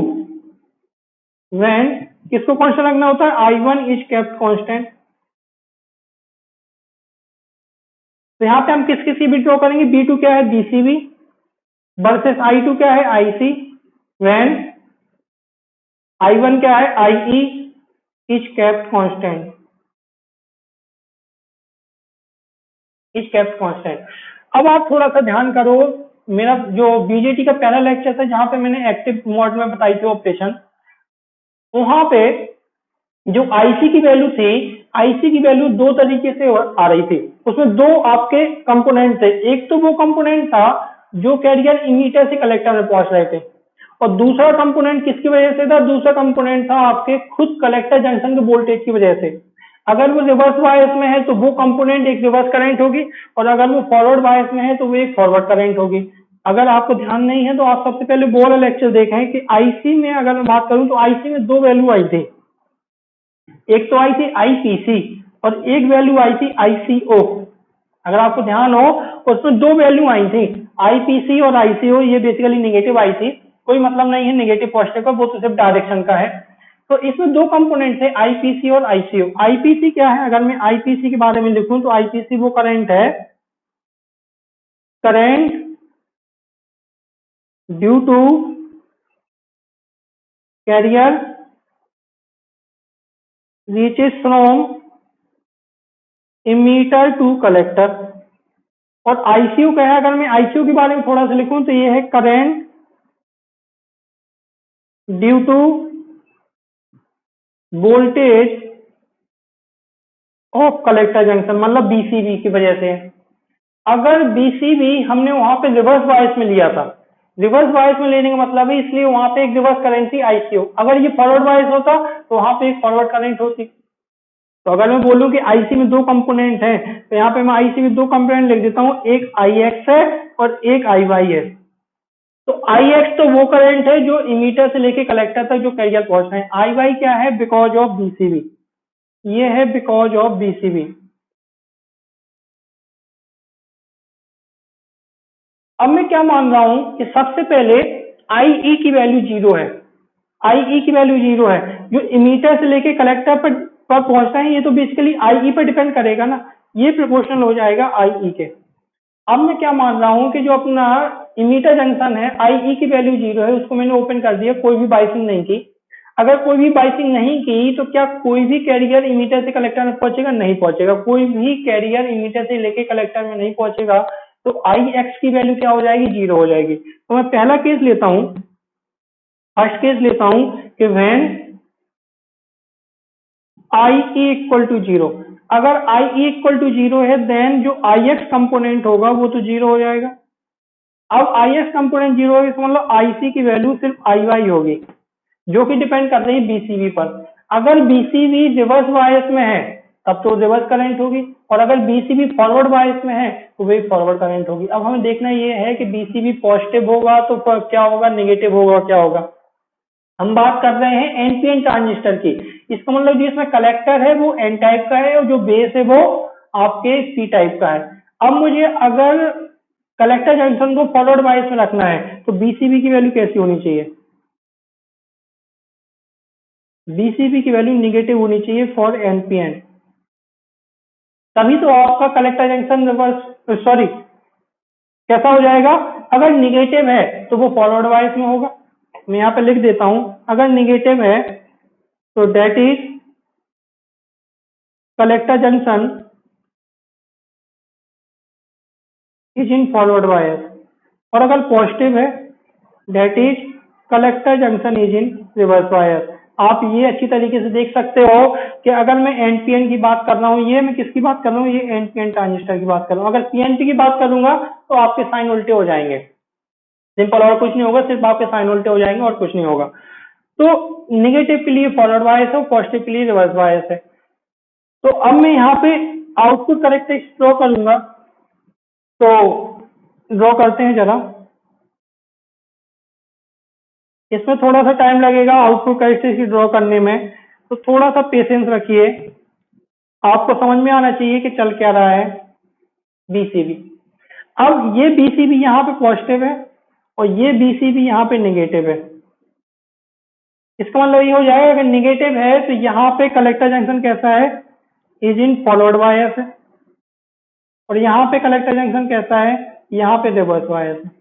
व्हेन किसको कांस्टेंट रखना होता है? I1 is kept constant. तो यहाँ पे हम किस किस की बीच ड्रॉ करेंगे? B2 क्या है? BCB वर्सेस I2 क्या है? IC व्हेन I1 क्या है? IE is kept constant. Is kept constant. अब आप थोड़ा सा ध्यान करो, मेरा जो BJT का पहला लेक्चर था जहां पे मैंने एक्टिव मोड में बताई थी ऑपरेशन, वहां पे जो IC की वैल्यू थी, IC की वैल्यू दो तरीके से आ रही थी। उसमें दो आपके कंपोनेंट थे। एक तो वो कंपोनेंट था जो कैरियर इमीटर से कलेक्टर में पहुंच रहे थे, और दूसरा कंपोनेंट किसकी वजह से था? दूसरा कंपोनेंट था आपके खुद कलेक्टर जंक्शन के वोल्टेज की वजह से। अगर वो रिवर्स बायस में है तो वो कंपोनेंट एक रिवर्स करंट होगी, और अगर वो फॉरवर्ड बायस में है तो वो एक फॉरवर्ड करंट होगी। अगर आपको ध्यान नहीं है तो आप सबसे पहले वो वाला लेक्चर देखें कि IC में अगर मैं बात करूं तो IC में दो वैल्यू आई थी। एक तो आई थी IPC और एक वैल्यू आई थी ICO। अगर आपको ध्यान हो उसमें दो वैल्यू आई थी, IPC और ICO। ये बेसिकली नेगेटिव आई थी, कोई मतलब नहीं है नेगेटिव पॉजिटिव का, वो तो सिर्फ डायरेक्शन का है। तो इसमें दो कंपोनेंट है, आईपीसी और आईसीयू। आईपीसी क्या है? अगर मैं आईपीसी के बारे में लिखूं तो आईपीसी वो करंट है, current due to carrier reaches from emitter to collector. और आईसीयू क्या है? अगर मैं आईसीयू के बारे में थोड़ा सा लिखूं तो ये है current due to voltage of collector junction, मतलब बीसीबी की वजह से। अगर बीसीबी हमने वहां पे रिवर्स बायस में लिया था, रिवर्स बायस में लेने का मतलब है इसलिए वहां पे एक रिवर्स करंट थी आईसीयू। अगर ये फॉरवर्ड बायस होता तो वहां पे एक फॉरवर्ड करंट होती। तो अगर मैं बोलूं कि आईसी में दो कंपोनेंट हैं तो यहाँ पे मैं आईसी में दो कंपोनेंट लिख देता हूँ, एक आई एक्स है और एक आई वाई है। तो आई एक्स तो वो करंट है जो इमीटर से लेके कलेक्टर तक जो कैरियर पहुंच रहे हैं। आई वाई क्या है? बिकॉज ऑफ बीसीबी, ये है बिकॉज ऑफ बीसीबी। अब मैं क्या मान रहा हूं कि सबसे पहले आई की वैल्यू जीरो है, आई की वैल्यू जीरो है। जो इमीटर से लेके कलेक्टर पर पहुंचता है ये तो बेसिकली आई पर डिपेंड करेगा ना, ये प्रोपोर्शनल हो जाएगा आई के। अब मैं क्या मान रहा हूं कि जो अपना इमीटर जंक्शन है आई की वैल्यू जीरो है, उसको मैंने ओपन कर दिया, कोई भी बाइसिंग नहीं की। अगर कोई भी बाइसिंग नहीं की तो क्या कोई भी कैरियर इमीटर से कलेक्टर में पहुंचेगा? नहीं पहुंचेगा, कोई भी कैरियर इमीटर से लेके कलेक्टर में नहीं पहुंचेगा। तो आई एक्स की वैल्यू क्या हो जाएगी? जीरो हो जाएगी। तो मैं पहला केस लेता हूं, फर्स्ट केस लेता हूं कि when I equal to zero. अगर आई इक्वल टू जीरो है देन जो आई एक्स कंपोनेंट होगा वो तो जीरो हो जाएगा। अब आई एक्स कंपोनेंट जीरो होगी तो मतलब आईसी की वैल्यू सिर्फ आई वाई होगी, जो कि डिपेंड कर रही है बीसीबी पर। अगर बीसीबी रिवर्स बायस में है तब तो रिवर्स करंट होगी, और अगर बीसीबी फॉरवर्ड बायस में है तो वही फॉरवर्ड करंट होगी। अब हमें देखना ये है कि बीसीबी पॉजिटिव होगा तो क्या होगा, नेगेटिव होगा क्या होगा। हम बात कर रहे हैं एनपीएन ट्रांजिस्टर की, इसका मतलब जो इसमें कलेक्टर है वो एन टाइप का है और जो बेस है वो आपके पी टाइप का है। अब मुझे अगर कलेक्टर जंक्शन को फॉरवर्ड बायस में रखना है तो बीसीबी की वैल्यू कैसी होनी चाहिए? बीसीबी की वैल्यू निगेटिव होनी चाहिए फॉर एनपीएन, तभी तो आपका कलेक्टर जंक्शन रिवर्स सॉरी कैसा हो जाएगा। अगर निगेटिव है तो वो फॉरवर्ड बायस में होगा। मैं यहाँ पे लिख देता हूं, अगर निगेटिव है तो that is collector junction is in forward bias, और अगर पॉजिटिव है that is collector junction is in reverse bias. आप ये अच्छी तरीके से देख सकते हो कि अगर मैं एनपीएन की बात कर रहा हूँ, ये मैं किसकी बात कर रहा हूँ, ये एनपीएन ट्रांजिस्टर की बात कर रहा हूँ। अगर पीएनपी की बात करूंगा तो आपके साइन उल्टे हो जाएंगे, सिंपल, और कुछ नहीं होगा, सिर्फ आपके साइन उल्टे हो जाएंगे और कुछ नहीं होगा। तो निगेटिव के लिए फॉरवर्ड बायस है, पॉजिटिव के लिए रिवर्स बायस है। तो अब मैं यहाँ पे आउटपुट करेक्टरिस्टिक्स ड्रॉ करूंगा, तो ड्रॉ करते हैं जरा। इसमें थोड़ा सा टाइम लगेगा आउटपुट कैरेक्टरिस्टिक्स ड्रॉ करने में, तो थोड़ा सा पेशेंस रखिए। आपको समझ में आना चाहिए कि चल क्या रहा है। बीसीबी, अब ये बीसीबी यहाँ पे पॉजिटिव है और ये बीसीबी यहाँ पे नेगेटिव है। इसका मतलब ये हो जाएगा अगर नेगेटिव है तो यहाँ पे कलेक्टर जंक्शन कैसा है, इज इन फॉरवर्ड बायस है, और यहाँ पे कलेक्टर जंक्शन कैसा है, यहाँ पे रिवर्स बायस है।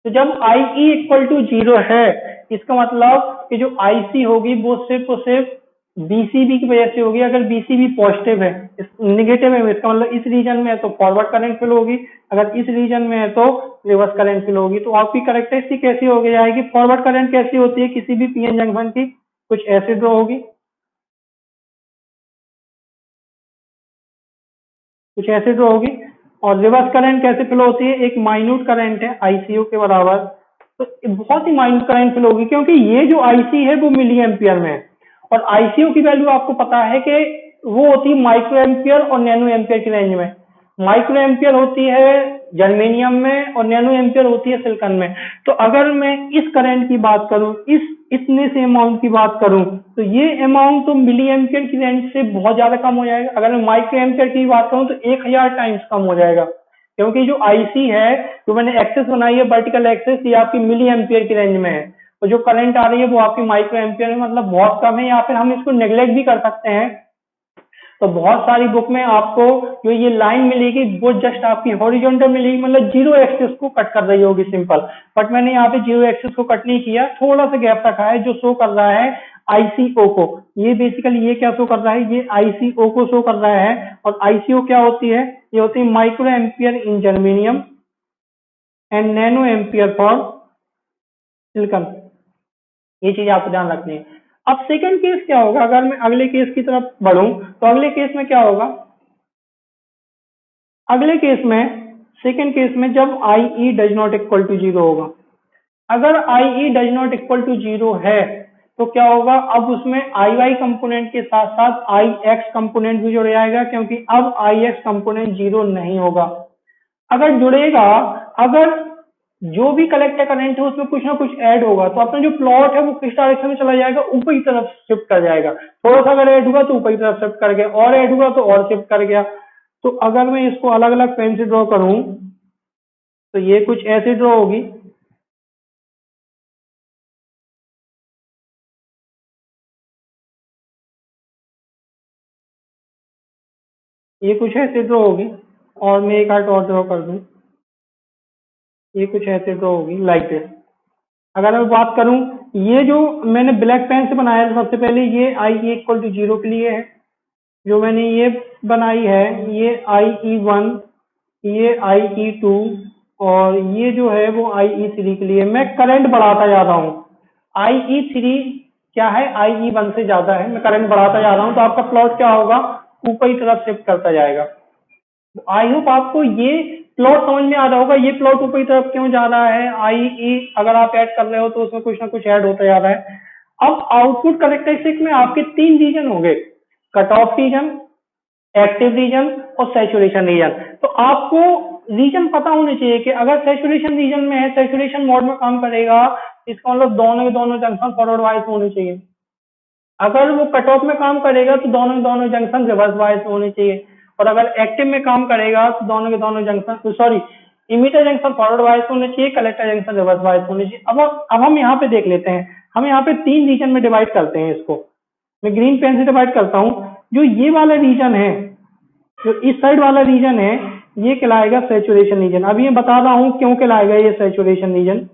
तो जब आई इक्वल टू जीरो है इसका मतलब कि जो आईसी होगी वो सिर्फ और सिर्फ बीसीबी की वजह से होगी। अगर बीसीबी पॉजिटिव है, निगेटिव है, इसका मतलब इस रीजन में है तो फॉरवर्ड करंट फ्लो होगी, अगर इस रीजन में है तो रिवर्स करंट फ्लो होगी। तो आपकी करेक्टरिस्टिक कैसी हो जाएगी, फॉरवर्ड करंट कैसी होती है किसी भी पीएन जंक्शन की, कुछ ऐसे ड्रॉ होगी, कुछ ऐसे ड्रॉ होगी। और रिवर्स करंट कैसे फ्लो होती है, एक माइन्यूट करंट है आईसीयू के बराबर, तो बहुत ही माइन्यूट करंट फ्लो होगी, क्योंकि ये जो आईसी है वो मिली एम्पियर में है और आईसीयू की वैल्यू आपको पता है कि वो होती है माइक्रो एम्पियर और नैनो एम्पियर की रेंज में। माइक्रो एम्पियर होती है जर्मेनियम में और नैनो एम्पियर होती है सिलिकॉन में। तो अगर मैं इस करंट की बात करूं, इतने से अमाउंट की बात करूं, तो ये अमाउंट तो मिली एम्पियर की रेंज से बहुत ज्यादा कम हो जाएगा। अगर मैं माइक्रो एम्पियर की बात करूं तो 1000 टाइम्स कम हो जाएगा, क्योंकि जो आईसी है जो मैंने एक्सेस बनाई है वर्टिकल एक्सेस, ये आपकी मिली एम्पियर की रेंज में है। और जो करंट आ रही है वो आपकी माइक्रो एम्पियर में, मतलब बहुत कम है, या फिर हम इसको नेग्लेक्ट भी कर सकते हैं। तो बहुत सारी बुक में आपको जो ये लाइन मिलेगी वो जस्ट आपकी हॉरिजॉन्टल मिलेगी, मतलब जीरो एक्सिस को कट कर रही होगी सिंपल। बट मैंने यहाँ पे जीरो एक्सिस को कट नहीं किया, थोड़ा सा गैप रखा है जो शो कर रहा है आईसीओ को। ये बेसिकली ये क्या शो कर रहा है, ये आईसीओ को शो कर रहा है। और आईसीओ क्या होती है, ये होती है micro ampere in germanium and nano ampere for silicon. ये चीज आपको ध्यान रखनी है। अब सेकंड केस क्या होगा, अगर मैं अगले केस की तरफ बढ़ूं तो अगले केस में क्या होगा, अगले केस में सेकंड केस में जब I E does not equal to zero होगा, अगर I E does not equal to zero है तो क्या होगा, अब उसमें आई वाई कंपोनेंट के साथ साथ आई एक्स कंपोनेंट भी जुड़ जाएगा, क्योंकि अब आई एक्स कंपोनेंट जीरो नहीं होगा। अगर जुड़ेगा, अगर जो भी कलेक्टर करंट है उसमें कुछ ना कुछ ऐड होगा, तो अपना जो प्लॉट है वो किस डायरेक्शन में चला जाएगा, ऊपर की तरफ शिफ्ट कर जाएगा। थोड़ा सा अगर ऐड हुआ तो ऊपर की तरफ शिफ्ट कर गया, और ऐड हुआ तो और शिफ्ट कर गया। तो अगर मैं इसको अलग अलग पेन से ड्रॉ करूं तो ये कुछ ऐसे ड्रॉ होगी, ये कुछ ऐसे ड्रॉ होगी, और मैं एक आर्ट और ड्रॉ कर दूं, ये कुछ ऐसे ड्रॉ होगी लाइक दिस। अगर मैं बात करूं, ये जो मैंने ब्लैक पेन से बनाया है सबसे पहले, ये आई इक्वल टू जीरो के लिए है। जो मैंने ये बनाई है ये आई ई वन, ये आई ई टू, और ये जो है वो आई ई थ्री के लिए। मैं करंट बढ़ाता जा रहा हूँ, आई ई थ्री क्या है, आई ई वन से ज्यादा है, मैं करंट बढ़ाता जा रहा हूँ, तो आपका प्लॉट क्या होगा, ऊपर की तरफ शिफ्ट करता जाएगा। आई होप आपको ये प्लॉट समझ में आ रहा होगा, ये प्लॉट ऊपर की तरफ क्यों जा रहा है, आई ई अगर आप ऐड कर रहे हो तो उसमें कुछ ना कुछ ऐड होता जा रहा है। अब आउटपुट करेक्टरिस्टिक में आपके तीन रीजन होंगे, cut off region, active region और सैचुरेशन रीजन। तो आपको रीजन पता होने चाहिए कि अगर सैचुरेशन रीजन में है, सैचुरेशन मोड में काम करेगा, इसका मतलब दोनों के दोनों जंक्शन फॉरवर्ड वाइज होने चाहिए। अगर वो कट ऑफ में काम करेगा तो दोनों के दोनों जंक्शन रिवर्स वाइज होने चाहिए। और अगर एक्टिव में काम करेगा तो दोनों के दोनों junction, sorry, emitter junction forward wise होने चाहिए, कलेक्टर जंक्शन रिवर्स वाइज होने चाहिए। अब हम यहाँ पे देख लेते हैं, हम यहाँ पे तीन रीजन में डिवाइड करते हैं इसको। मैं ग्रीन पेन से डिवाइड करता हूँ। जो ये वाला रीजन है, जो इस साइड वाला रीजन है, ये कहलाएगा सैचुरेशन रीजन। अब ये बता रहा हूँ क्यों कहलाएगा ये सैचुरेशन रीजन।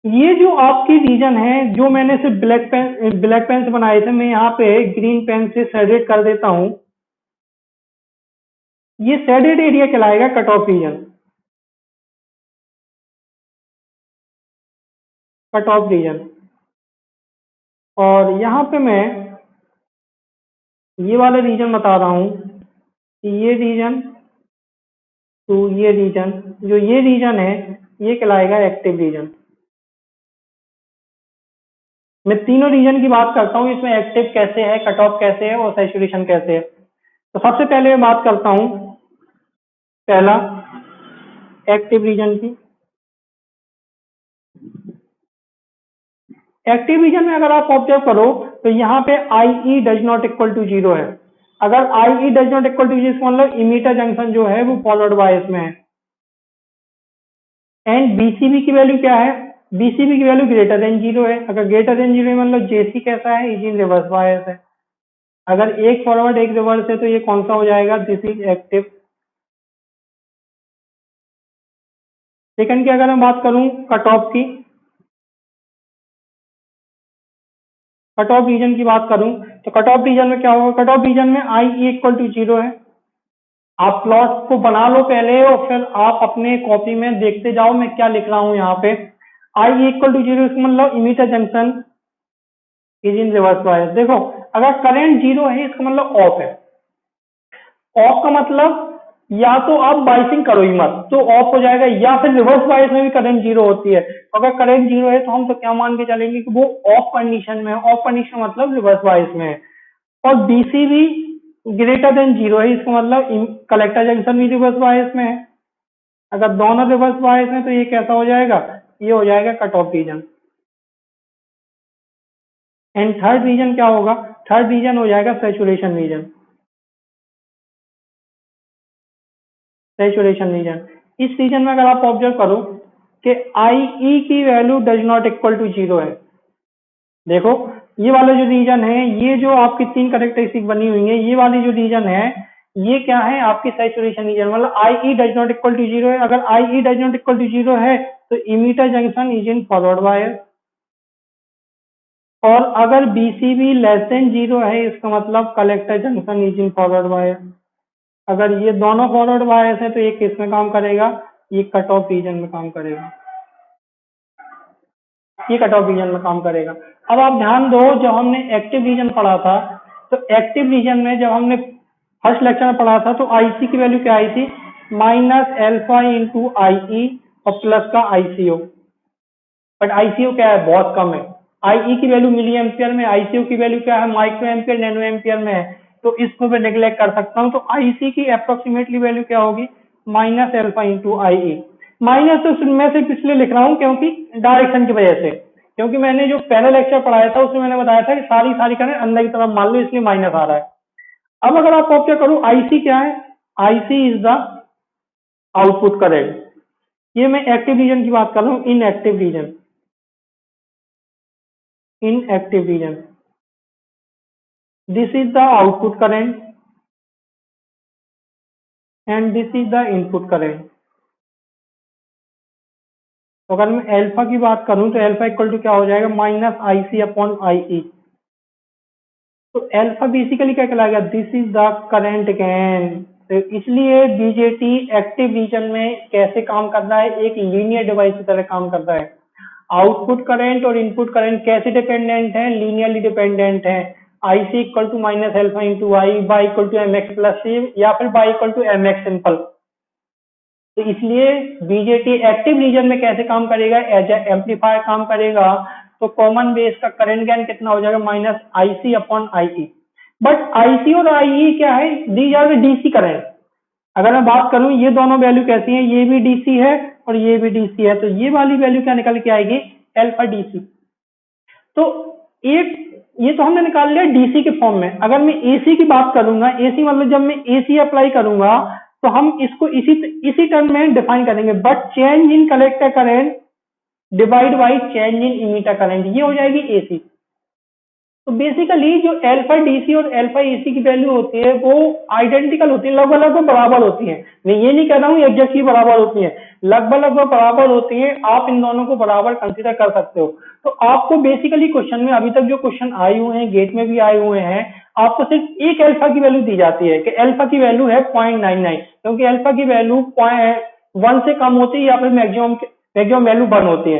ये जो आपकी रीजन है, जो मैंने सिर्फ ब्लैक पेन से बनाए थे, मैं यहाँ पे ग्रीन पेन से शेडेड कर देता हूँ। ये शेडेड एरिया कहलाएगा cut off region, cut off region. और यहाँ पे मैं ये वाला रीजन बता रहा हूँ कि ये रीजन टू ये रीजन, जो ये रीजन है ये कहलाएगा एक्टिव रीजन। मैं तीनों रीजन की बात करता हूँ, इसमें एक्टिव कैसे है, कट ऑफ कैसे है और सैचुरेशन कैसे है। तो सबसे पहले मैं बात करता हूँ पहला एक्टिव रीजन की। एक्टिव रीजन में अगर आप ऑब्जर्व करो तो यहाँ पे I E does not equal to zero है। अगर I E does not equal to zero मतलब इमीटर जंक्शन जो है वो फॉरवर्ड बायस में है। एंड बीसीबी की वैल्यू क्या है, बीसीबी की वैल्यू ग्रेटर देन जीरो है। अगर ग्रेटर देन जीरो मतलब जेसी कैसा है, इज इन रिवर्स बायस है। अगर एक फॉरवर्ड एक रिवर्स है तो ये कौन सा हो जाएगा, दिस इज एक्टिव। सेकंड की अगर मैं बात करूं कट ऑफ की, कट ऑफ रीजन की बात करूं तो कट ऑफ रीजन में क्या होगा, कट ऑफ रीजन में आई ई इक्वल टू जीरो है। आप प्लॉट को बना लो पहले और फिर आप अपने कॉपी में देखते जाओ मैं क्या लिख रहा हूं यहाँ पे। आई इक्वल टू जीरो मतलब emitter junction is in reverse bias. देखो अगर करंट जीरो है इसका मतलब ऑफ है। ऑफ का मतलब या तो आप बाइसिंग करो ही मत तो ऑफ हो जाएगा, या फिर रिवर्स बायस में भी करंट जीरो होती है। तो अगर करंट जीरो है तो हम तो क्या मान के चलेंगे कि वो ऑफ कंडीशन में है। ऑफ कंडीशन मतलब रिवर्स बायस में है। और बीसीबी ग्रेटर देन जीरो है, इसका मतलब कलेक्टर जंक्शन भी रिवर्स बायस में है। अगर दोनों रिवर्स बायस में तो ये कैसा हो जाएगा, ये हो जाएगा cut off region. And third region क्या होगा, थर्ड रीजन हो जाएगा सैचुरेशन रीजन। सैचुरेशन रीजन, इस रीजन में अगर आप ऑब्जर्व करो कि IE की value does not equal to 0 है। देखो ये वाला जो रीजन है, ये जो आपकी तीन करेक्टरिस्टिक बनी हुई है, ये वाली जो रीजन है ये क्या है आपकी सैचुरेशन रीजन, मतलब IE does not equal to 0 है। अगर IE does not equal to 0 है तो emitter junction is in forward वायर, और अगर BCB लेस देन 0 है इसका मतलब collector junction is in forward वायर। अगर ये दोनों फॉरवर्ड वायर्स है तो ये किस में काम करेगा, ये कट ऑफ रीजन में काम करेगा, ये कट ऑफ रीजन में काम करेगा। अब आप ध्यान दो, जब हमने एक्टिव रीजन पढ़ा था तो एक्टिव रीजन में जब हमने फर्स्ट लेक्चर में पढ़ा था तो IC की वैल्यू क्या आई थी, माइनस एल्फा इंटू IE और प्लस का ICO। बट ICO क्या है, बहुत कम है। IE की वैल्यू मिली एम्पियर में, ICO की वैल्यू क्या है, माइक्रो एम्पियर नैनो एम्पियर में है, तो इसको मैं नेग्लेक्ट कर सकता हूँ। तो IC की अप्रोक्सीमेटली वैल्यू क्या होगी, minus alpha into IE। Minus तो मैं सिर्फ इसलिए लिख रहा हूँ क्योंकि डायरेक्शन की वजह से, क्योंकि मैंने जो पहला लेक्चर पढ़ाया था उसमें मैंने बताया था कि सारी करंट अंदर की तरफ मान लो, इसलिए माइनस आ रहा है। अब अगर आप क्या करूँ, IC क्या है, IC is the output current. ये मैं एक्टिव रीजन की बात कर रहा हूँ, inactive region, inactive region, this is the output current and this is the input current. तो अगर मैं अल्फा की बात करूं तो अल्फा इक्वल टू क्या हो जाएगा, माइनस IC अपॉन IE। तो अल्फा बेसिकली क्या कहलाएगा, this is the current gain. तो इसलिए BJT एक्टिव रीजन में कैसे काम करता है, एक लीनियर डिवाइस की तरह काम करता है। आउटपुट करंट और इनपुट करंट कैसे डिपेंडेंट है, लीनियरली डिपेंडेंट है। IC equal to minus alpha into I, y equal to MX plus C, या फिर y equal to MX simple. तो इसलिए BJT एक्टिव रीजन में कैसे काम करेगा, एज ए एम्पलीफायर काम करेगा। तो कॉमन बेस का करंट गेन कितना हो जाएगा, minus IC upon IE। But IC और IE क्या है, दीज आर DC करंट। अगर मैं बात करूं ये दोनों वैल्यू कैसी है, ये भी DC है और ये भी DC है, तो ये वाली वैल्यू क्या निकल के आएगी, अल्फा DC। तो एक ये तो हमने निकाल लिया डीसी के फॉर्म में। अगर मैं एसी की बात करूंगा, एसी मतलब जब मैं एसी अप्लाई करूंगा तो हम इसको इसी टर्म में डिफाइन करेंगे, but change in collector current divide by change in emitter current, ये हो जाएगी एसी। तो बेसिकली जो अल्फा डीसी और अल्फा एसी की वैल्यू होती है वो आइडेंटिकल होती है, लगभग लगभग बराबर होती है। मैं ये नहीं कह रहा हूँ एग्जैक्टली बराबर होती है, लगभग लगभग बराबर होती है। आप इन दोनों को बराबर कंसीडर कर सकते हो। तो आपको बेसिकली क्वेश्चन में अभी तक जो क्वेश्चन आए हुए हैं, गेट में भी आए हुए हैं, आपको सिर्फ एक अल्फा की वैल्यू दी जाती है कि अल्फा की वैल्यू है 0.99, क्योंकि अल्फा की वैल्यू 1 से कम होती है या फिर मैक्सिमम वैल्यू 1 होती है।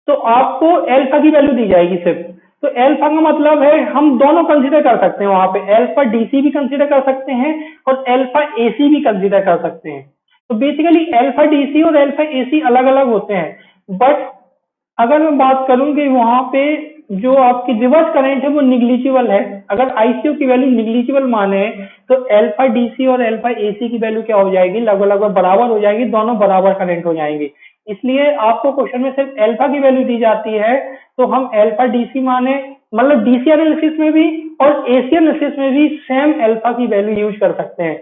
तो आपको अल्फा की वैल्यू दी जाएगी सिर्फ। तो अल्फा का मतलब है हम दोनों कंसीडर कर सकते हैं, वहां पे अल्फा डीसी भी कंसीडर कर सकते हैं और अल्फा एसी भी कंसीडर कर सकते हैं। तो बेसिकली अल्फा डीसी और अल्फा एसी अलग अलग होते हैं। बट अगर मैं बात करूं कि वहां पे जो आपकी रिवर्स करंट है वो निग्लिजिबल है, अगर आईसीयू की वैल्यू निग्लिजिबल माने तो अल्फा डीसी और अल्फा एसी की वैल्यू क्या हो जाएगी, लगभग लगभग बराबर हो जाएगी, दोनों बराबर करंट हो जाएंगे। इसलिए आपको क्वेश्चन में सिर्फ अल्फा की वैल्यू दी जाती है, तो हम अल्फा डीसी माने, मतलब डीसी एनालिसिस में भी और एसी एनालिसिस में भी सेम अल्फा की वैल्यू यूज कर सकते हैं।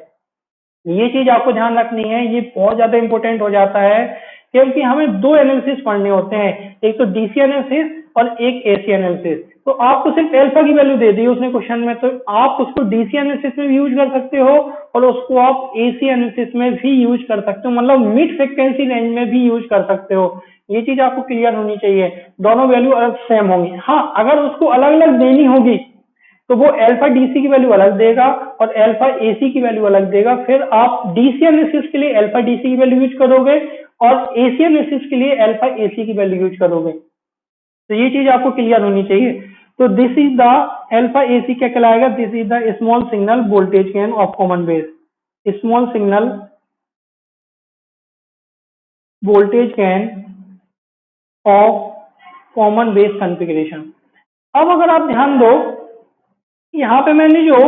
ये चीज आपको ध्यान रखनी है, ये बहुत ज्यादा इंपॉर्टेंट हो जाता है, क्योंकि हमें दो एनालिसिस पढ़ने होते हैं, एक तो डीसी एनालिसिस और एक एसी एनालिसिस। तो आपको सिर्फ अल्फा की वैल्यू दे दी उसने क्वेश्चन में, तो आप उसको डीसी एनालिसिस में भी यूज कर सकते हो और उसको आप एसी एनालिसिस में भी यूज कर सकते हो, मतलब मिड फ्रिक्वेंसी रेंज में भी यूज कर सकते हो। ये चीज आपको क्लियर होनी चाहिए, दोनों वैल्यू अलग सेम होंगी। हाँ, अगर उसको अलग अलग देनी होगी तो वो अल्फा डीसी की वैल्यू अलग देगा और अल्फा एसी की वैल्यू अलग देगा। फिर आप डीसी एनालिसिस के लिए अल्फा डीसी की वैल्यू यूज करोगे और एसी एनालिसिस के लिए अल्फा एसी की वैल्यू यूज करोगे। तो ये चीज आपको क्लियर होनी चाहिए। तो this is the alpha AC क्या कहलाएगा, this is the small signal voltage gain of common base, small signal voltage gain of common base configuration. अब अगर आप ध्यान दो, यहाँ पे मैंने जो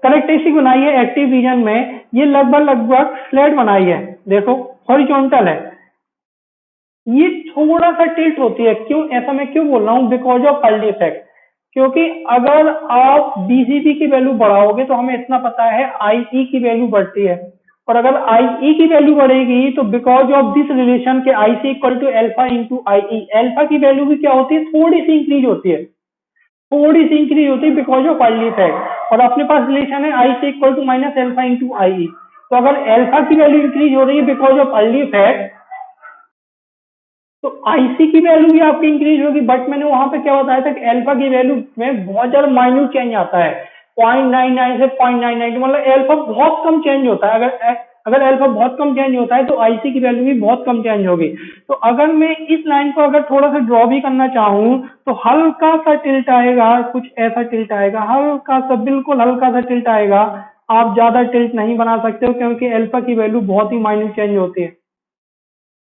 करेक्टरिस्टिक बनाई है एक्टिव रीजन में, ये लगभग लगभग फ्लैट बनाई है, देखो हॉरिजॉन्टल है, ये थोड़ा सा टिल्ट होती है। क्यों, ऐसा मैं क्यों बोल रहा हूँ, बिकॉज ऑफ हल्डी इफेक्ट। क्योंकि अगर आप बीसीबी की वैल्यू बढ़ाओगे तो हमें इतना पता है आईई की वैल्यू बढ़ती है, और अगर आई की वैल्यू बढ़ेगी तो बिकॉज ऑफ दिस रिलेशन के I C equal to alpha into I, alpha की वैल्यू भी क्या होती है, थोड़ी सी इंक्रीज होती है, थोड़ी सी इंक्रीज होती है बिकॉज ऑफ अर्ली इफेक्ट। और अपने पास रिलेशन है I C equal to minus alpha into I, तो अगर एल्फा की वैल्यू इंक्रीज हो रही है बिकॉज ऑफ अर्ली इफेक्ट तो आईसी की वैल्यू भी आपकी इंक्रीज होगी। बट मैंने वहां पे क्या बताया था कि एल्फा की वैल्यू में बहुत ज्यादा माइन्यूट चेंज आता है, 0.99 से 0.99, मतलब एल्फा बहुत कम चेंज होता है। अगर एल्फा बहुत कम चेंज होता है तो आईसी की वैल्यू भी बहुत कम चेंज होगी। तो अगर मैं इस लाइन को अगर थोड़ा सा ड्रॉ भी करना चाहूँ तो हल्का सा टिल्ट आएगा, कुछ ऐसा टिल्ट आएगा, हल्का सा, बिल्कुल हल्का सा टिल्ट आएगा। आप ज्यादा टिल्ट नहीं बना सकते हो क्योंकि एल्फा की वैल्यू बहुत ही माइन्यूट चेंज होती है।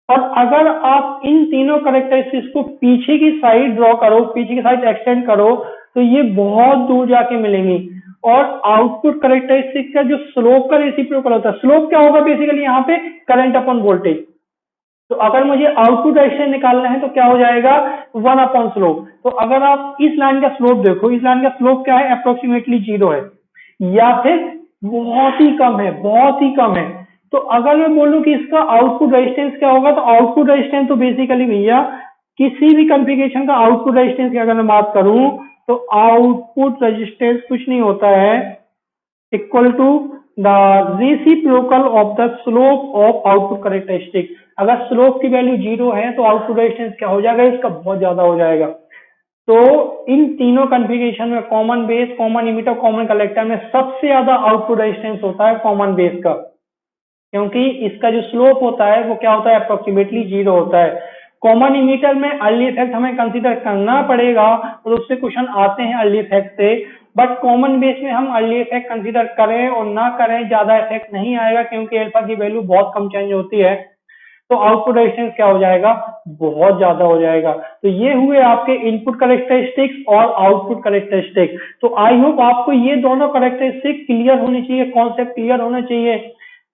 और अगर आप इन तीनों करेक्टरिस्टिक्स को पीछे की साइड ड्रॉ करो, पीछे की साइड एक्सटेंड करो तो ये बहुत दूर जाके मिलेंगी। और आउटपुट करेक्टरिस्टिक का जो स्लोप का रेसिप्रोकल होता है, स्लोप क्या होगा बेसिकली यहाँ पे, करंट अपॉन वोल्टेज। तो अगर मुझे आउटपुट रेजिस्टेंस निकालना है तो क्या हो जाएगा, 1 अपॉन स्लोप। तो अगर आप इस लाइन का स्लोप देखो, इस लाइन का स्लोप क्या है, अप्रोक्सीमेटली 0 है या फिर बहुत ही कम है, बहुत ही कम है। तो अगर मैं बोलूं कि इसका आउटपुट रेजिस्टेंस क्या होगा, तो आउटपुट रेजिस्टेंस तो बेसिकली भैया किसी भी कॉन्फ़िगरेशन का आउटपुट रेजिस्टेंस की अगर मैं बात करूं तो आउटपुट रेजिस्टेंस कुछ नहीं होता है equal to the reciprocal of the slope of output characteristic. अगर स्लोप की वैल्यू 0 है तो आउटपुट रेजिस्टेंस क्या हो जाएगा, इसका बहुत ज्यादा हो जाएगा। तो इन तीनों कॉन्फ़िगरेशन में common base, common emitter, common collector में सबसे ज्यादा आउटपुट रेजिस्टेंस होता है कॉमन बेस का, क्योंकि इसका जो स्लोप होता है वो क्या होता है, अप्रोक्सीमेटली 0 होता है। कॉमन इमीटर में अर्ली इफेक्ट हमें कंसीडर करना पड़ेगा और उससे क्वेश्चन आते हैं अर्ली इफेक्ट से। बट कॉमन बेस में हम अर्ली इफेक्ट कंसीडर करें और ना करें ज्यादा इफेक्ट नहीं आएगा क्योंकि अल्फा की वैल्यू बहुत कम चेंज होती है। तो आउटपुट रेजिस्टेंस क्या हो जाएगा, बहुत ज्यादा हो जाएगा। तो ये हुए आपके इनपुट करेक्टरिस्टिक्स और आउटपुट करेक्टरिस्टिक। तो आई होप आपको ये दोनों करेक्टरिस्टिक क्लियर होनी चाहिए, कॉन्सेप्ट क्लियर होना चाहिए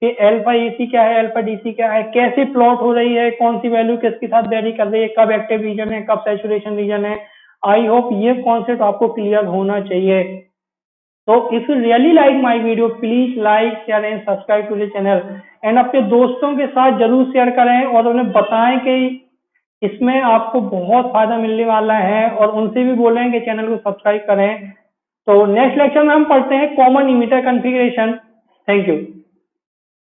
कि अल्फा एसी क्या है, अल्फा डीसी क्या है, कैसे प्लॉट हो रही है, कौन सी वैल्यू किसके साथ वेरी कर रही है, कब एक्टिव रीजन है, कब सैचुरेशन रीजन है। आई होप ये कॉन्सेप्ट आपको क्लियर होना चाहिए। तो if you really like my video please like, share and subscribe to the channel and अपने दोस्तों के साथ जरूर शेयर करें और उन्हें बताएं कि इसमें आपको बहुत फायदा मिलने वाला है और उनसे भी बोलें कि चैनल को सब्सक्राइब करें। तो नेक्स्ट लेक्चर में हम पढ़ते हैं common emitter configuration. Thank you.